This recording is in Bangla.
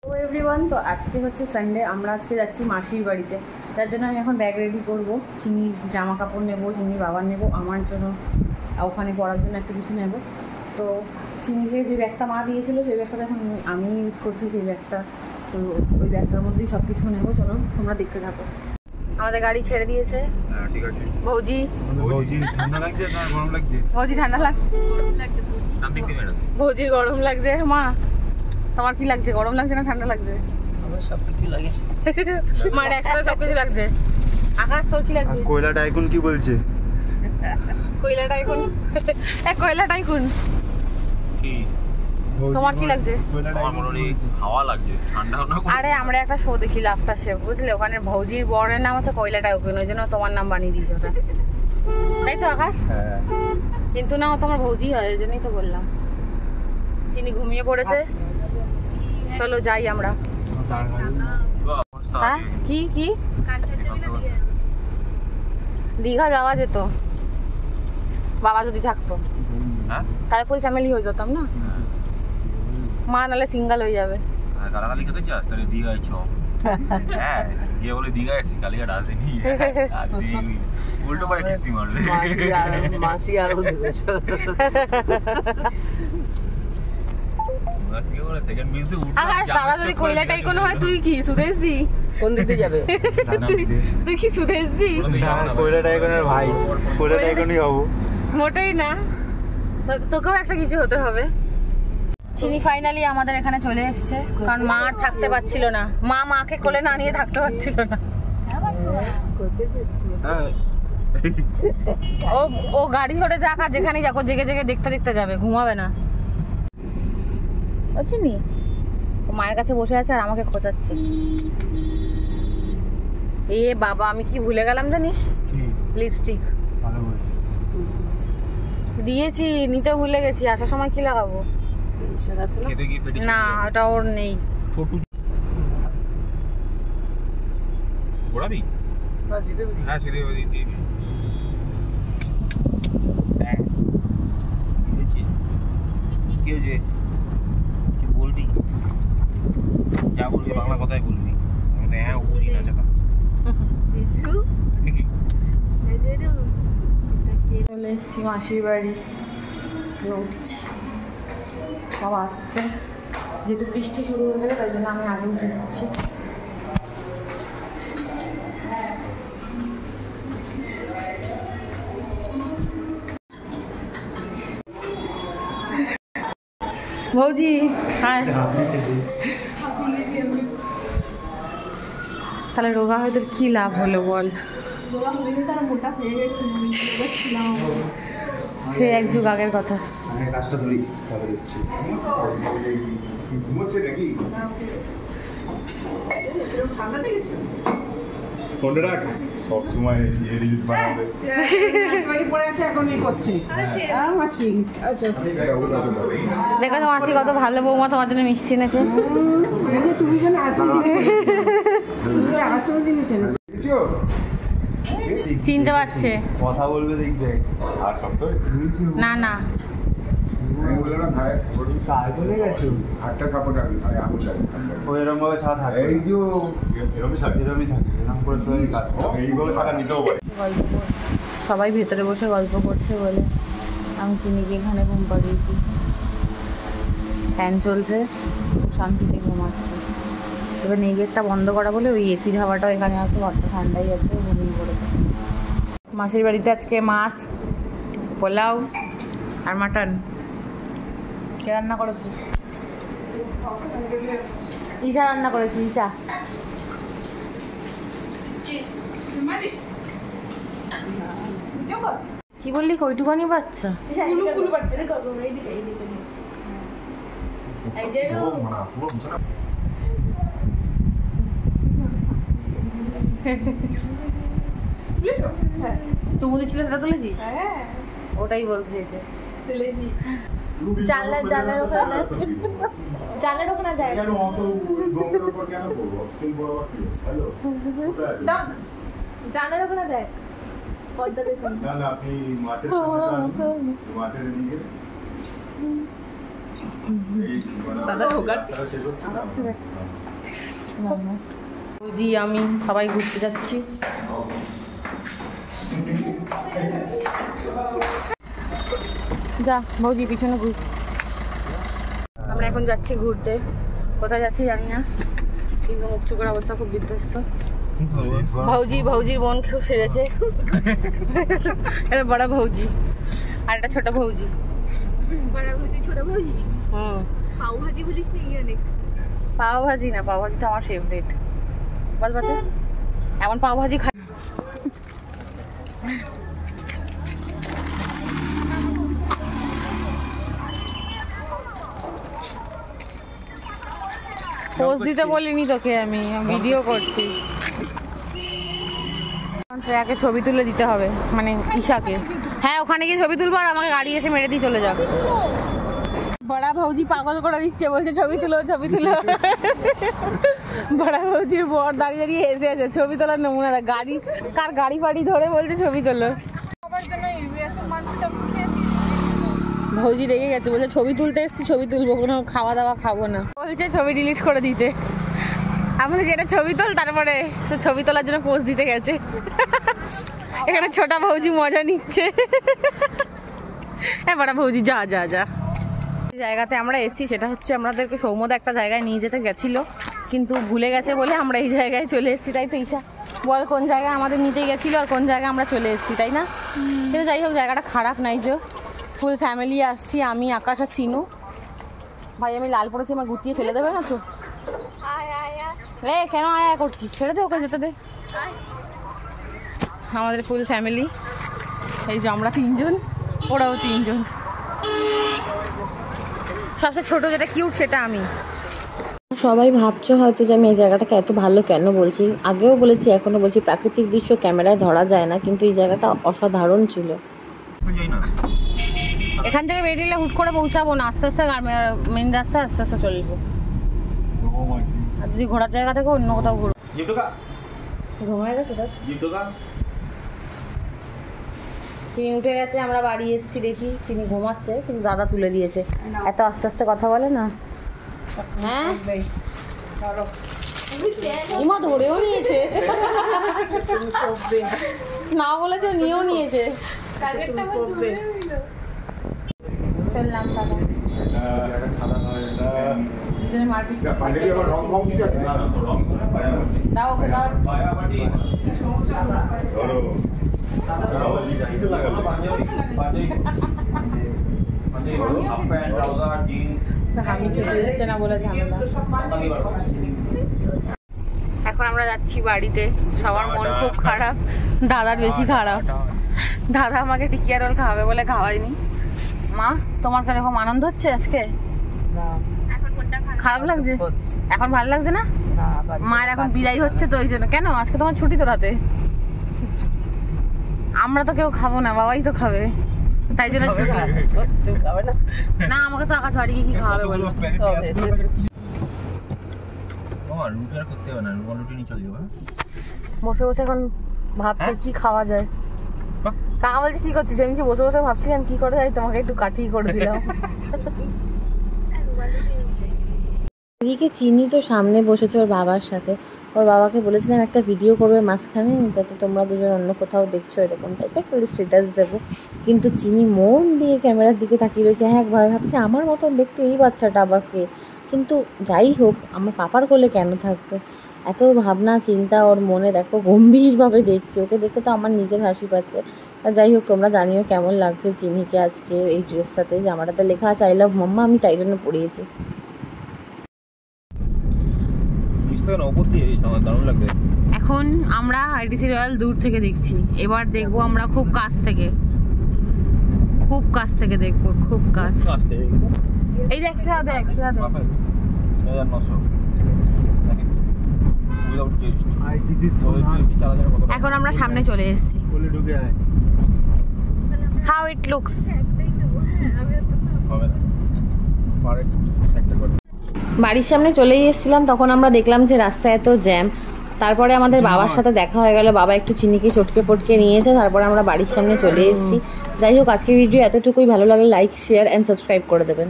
তো এভরিওয়ান, তো আজকে হচ্ছে সানডে, আমরা আজকে যাচ্ছি মাসির বাড়িতে। তার জন্য আমি এখন ব্যাগ রেডি করব। চিনির জামা কাপড় নেব, চিনির বাবার নেব, আমার জন্য ওখানে পড়ার জন্য একটা কিছু নেব। তো চিনিকে যে ব্যাগটা মা দিয়েছিল সেই ব্যাগটা এখন আমি ইউজ করছি, সেই ব্যাগটা। তো ওই ব্যাগটার মধ্যেই সব কিছু নেবো। চলো তোমরা দেখতে থাকো। আমাদের গাড়ি ছেড়ে দিয়েছে। ভৌজি ঠান্ডা লাগছে না গরম লাগছে? ভৌজি ঠান্ডা লাগছে, ভৌজির গরম লাগছে। মা তোমার কি লাগছে, গরম লাগছে না ঠান্ডা লাগছে? আমার সব কিছু লাগে। মার একসাথে সব কিছু লাগছে। আকাশ তোর কি লাগছে? কয়লা টাইকুন কি বলছে? কয়লা টাইকুন, কয়লা টাইকুন কি তোমার কি লাগছে? আমার মনে হয় হাওয়া লাগছে, ঠান্ডা না। আরে আমরা একটা শো দেখি লাফটার শেফ, বুঝলে? ওখানে ভৌজির বরের নাম হচ্ছে কয়লা টাইকুন, ওই জন্য তোমার নাম বানিয়ে দিয়েছে ওটা, তাই তো আকাশ? হ্যাঁ, কিন্তু না, ও তোমার ভৌজি হয়, ওই জন্যই তো বললাম। চিনি ঘুমিয়ে পড়েছে, চলো যাই আমরা। হ্যাঁ কি কি দীঘা যাওয়া যেত বাবা যদি থাকতো, তাহলে ফুল ফ্যামিলি হয়ে যেতাম না? মা নাহলে সিঙ্গেল হয়ে যাবে। কালাকালি খেতে চাস তাহলে দীঘায় চ। হ্যাঁ, গিয়ে বলে দীঘায় এসি, কালীঘাট আসেনি। উল্টো পারে কিস্তি মারবে, মাসি আরো দেবে। বাবা যদি কয়লা টাইকুন হয়, তুই কি সুদেশজি? কোন দিকে যাবে? তুই কি সুদেশজি? কয়লা টাইকুনের ভাই, কয়লা টাইকুনই হবো। মোটেই না, তোকেও একটা কিছু হতে হবে। চিনি ফাইনালি আমাদের এখানে চলে এসছে, কারণ মা আর থাকতে পারছিল না। মাকে কোলে না নিয়ে থাকতে পারছিল না। ও গাড়ি ধরে যাক, আর যেখানে যাকো জেগে জেগে দেখতে দেখতে যাবে, ঘুমাবে না। ও চিনি ও মায়ের কাছে বসে আছে আর আমাকে খোঁচাচ্ছে। এ বাবা, আমি কি ভুলে গেলাম জানিস? লিপস্টিক দিয়েছি, নিতে ভুলে গেছি। আসার সময় কি লাগাবো? না, ওটা ওর নেই। বলবি যা বলবি বাংলা কথাই বলবি। হ্যাঁ, বুঝি না চাকা। চলে এসছি মাসির বাড়ি, উঠছি, সব আসছে। যেহেতু বৃষ্টি শুরু হয়ে গেলে তাই জন্য আমি আগে উঠে যাচ্ছি। ভৌজি হ্যাঁ, তাহলে রোগা হয়ে তোর কি লাভ হলো বল? সে এক যুগ আগের কথা। দেখো তো মাসি কত ভালো বৌমা, তোমার জন্য মিষ্টি এনেছে। চিনতে পারছে, কথা বলবে দেখবে। না না সবাই ভেতরে বসে গল্প করছে বলে আমি চিনিকে এখানে ঘুম পাড়িয়েছি। ফ্যান চলছে, শান্তিতে ঘুমাচ্ছে। এবার নেই, গেটটা বন্ধ করা বলে ওই এসির হাওয়াটাও এখানে আছে, ঘরটা ঠান্ডাই আছে, ঘুমিয়ে পড়েছে। মাসির বাড়িতে আজকে মাছ, পোলাও আর মাটন। কে রান্না করেছে? ঈশা রান্না করেছে। ঈশা কি বললি? কইটুকানি বাচ্চা চুমু দিচ্ছিল, সেটা তুলেছিস? ওটাই বলতে চেয়েছে। জানলার ওখানে যায়, জানলার ওখানে যায় পদ্মা দেখুন। দাদা ঢোকার জি আমি সবাই ঘুরতে যাচ্ছি। যা বৌজি পিছনে ঘুর। আমরা এখন যাচ্ছি ঘুরতে, কোথায় যাচ্ছি জানি না, কিন্তু মুখ চোখের অবস্থা খুব বিধ্বস্ত। ভৌজির বোন খুব সেজেছে। এটা বড় ভৌজি আর এটা ছোট ভৌজি। বড় ভাজি ছোট ভাজি। পাও ভাজি বলিস না অনেক। পাও ভাজি না, পাও ভাজি তো আমার ফেভারিট। বল বাচ্চা এমন পাও ভাজি খাই। পোজ দিতে বলিনি তোকে, আমি ভিডিও করছি। শ্রেয়াকে ছবি তুলে দিতে হবে, মানে ঈশাকে। হ্যাঁ ওখানে গিয়ে ছবি তুলবো আর আমাকে গাড়ি এসে মেরে দিয়ে চলে যাবে। বড়া ভৌজি পাগল করে দিচ্ছে, বলছে ছবি তুলো ছবি তুলো। বড়া ভৌজির বর দাঁড়িয়ে দাঁড়িয়ে হেসে আছে, ছবি তোলার নমুনা গাড়ি কার গাড়ি ফাড়ি ধরে বলছে ছবি তোলো। ভৌজি রেগে গেছে, বলছে ছবি তুলতে এসেছি ছবি তুলবো, কোনো খাওয়া দাওয়া খাবো না। বলছে ছবি ডিলিট করে দিতে। আমি যেটা ছবি তোল, তারপরে ছবি তোলার জন্য পোজ দিতে গেছে। এখানে ছোটা ভৌজি মজা নিচ্ছে। হ্যাঁ বড়া ভৌজি যা যা যা। জায়গাতে আমরা এসেছি সেটা হচ্ছে আমাদেরকে সৌমদা একটা জায়গায় নিয়ে যেতে গেছিল, কিন্তু ভুলে গেছে বলে আমরা এই জায়গায় চলে এসেছি, তাই তো ঈশা? বল কোন জায়গায় আমাদের নিতে গেছিল আর কোন জায়গায় আমরা চলে এসেছি, তাই না? কিন্তু যাই হোক জায়গাটা খারাপ নাই, যে ফুল ফ্যামিলি আসছি, আমি আকাশ আর চিনু। ভাই আমি লাল পড়েছি, আমার গুটিয়ে ফেলে দেবে না তো? রে কেন আয়া করছিস, ছেড়ে দে ওকে যেতে দে। আমাদের ফুল ফ্যামিলি, এই যে আমরা 3 জন, ওরাও 3 জন। সবচেয়ে ছোট যেটা কিউট সেটা আমি। সবাই ভাবছো হয়তো যে আমি এই জায়গাটাকে এত ভালো কেন বলছি। আগেও বলেছি এখনো বলছি, প্রাকৃতিক দৃশ্য ক্যামেরায় ধরা যায় না, কিন্তু এই জায়গাটা অসাধারণ ছিল। এখান থেকে বেরিয়ে হুট করে পৌঁছাবো না, আস্তে আস্তে মেন রাস্তায় আস্তে আস্তে চলবো। আর যদি ঘোরার জায়গা থেকে অন্য কোথাও ঘুরবো। ঘুমিয়ে গেছে তোর চিনি উঠে গেছে, আমরা বাড়ি এসেছি দেখি চিনি ঘুমাচ্ছে, কিন্তু দাদা তুলে দিয়েছে। এত আস্তে আস্তে কথা বলে না। হ্যাঁ ইমা ধরেও নিয়েছে, না বলেছে নিয়েও নিয়েছে। চললাম দাদা দুজনে মারপিট দাও দাও। আমি খেতে দিচ্ছে না বলে ঝামেলা। এখন আমরা যাচ্ছি বাড়িতে, সবার মন খুব খারাপ, দাদার বেশি খারাপ। দাদা আমাকে টিকিয়া রোল খাওয়াবে বলে খাওয়াইনি। মা তোমার কিরকম আনন্দ হচ্ছে আজকে? খারাপ লাগছে এখন, ভালো লাগছে না? মায়ের এখন বিদায় হচ্ছে তো ওই জন্য। কেন আজকে তোমার ছুটি তো রাতে? আমরা তো কেউ খাবো না, বাবাই তো খাবে, তাই জন্য ছুটি। না আমাকে তো আকাশ বাড়ি কি খাওয়াবে বলো? বসে বসে এখন ভাবছি কি খাওয়া যায়। কাকা বলছে কি করছিস? আমি বসে বসে ভাবছিলাম কি করে যাই, তোমাকে একটু কাটিয়ে করে দিলাম। এদিকে চিনি তো সামনে বসেছে ওর বাবার সাথে। ওর বাবাকে বলেছিলাম একটা ভিডিও করবে মাঝখানে, যাতে তোমরা দুজন অন্য কোথাও দেখছো এরকম টাইপের, তাহলে স্ট্যাটাস দেবো। কিন্তু চিনি মন দিয়ে ক্যামেরার দিকে তাকিয়ে রয়েছে। হ্যাঁ একবার ভাবছে আমার মতন দেখতে এই বাচ্চাটা আবার কে, কিন্তু যাই হোক আমার পাপার কোলে কেন থাকবে, এত ভাবনা চিন্তা ওর মনে। দেখো গম্ভীরভাবে দেখছে, ওকে দেখে তো আমার নিজের হাসি পাচ্ছে। আর যাই হোক তোমরা জানিও কেমন লাগছে চিনিকে আজকে এই ড্রেসটাতে, জামাটাতে লেখা আছে আই লাভ মাম্মা, আমি তাই জন্য পরিয়েছি। এখন আমরা আইটিসি রয়্যাল দূর থেকে দেখছি, এবার দেখবো আমরা খুব কাছ থেকে, খুব কাছ থেকে দেখবো, খুব কাছ। এই দেখ দেখ এখন আমরা সামনে চলে এসেছি। How it looks. বাড়ির সামনে চলেই এসেছিলাম, তখন আমরা দেখলাম যে রাস্তায় এত জ্যাম। তারপরে আমাদের বাবার সাথে দেখা হয়ে গেল, বাবা একটু চিনিকে চটকে পটকে নিয়েছে, তারপরে আমরা বাড়ির সামনে চলে এসেছি। যাই হোক আজকের ভিডিও এতটুকুই, ভালো লাগলে লাইক শেয়ার অ্যান্ড সাবস্ক্রাইব করে দেবেন।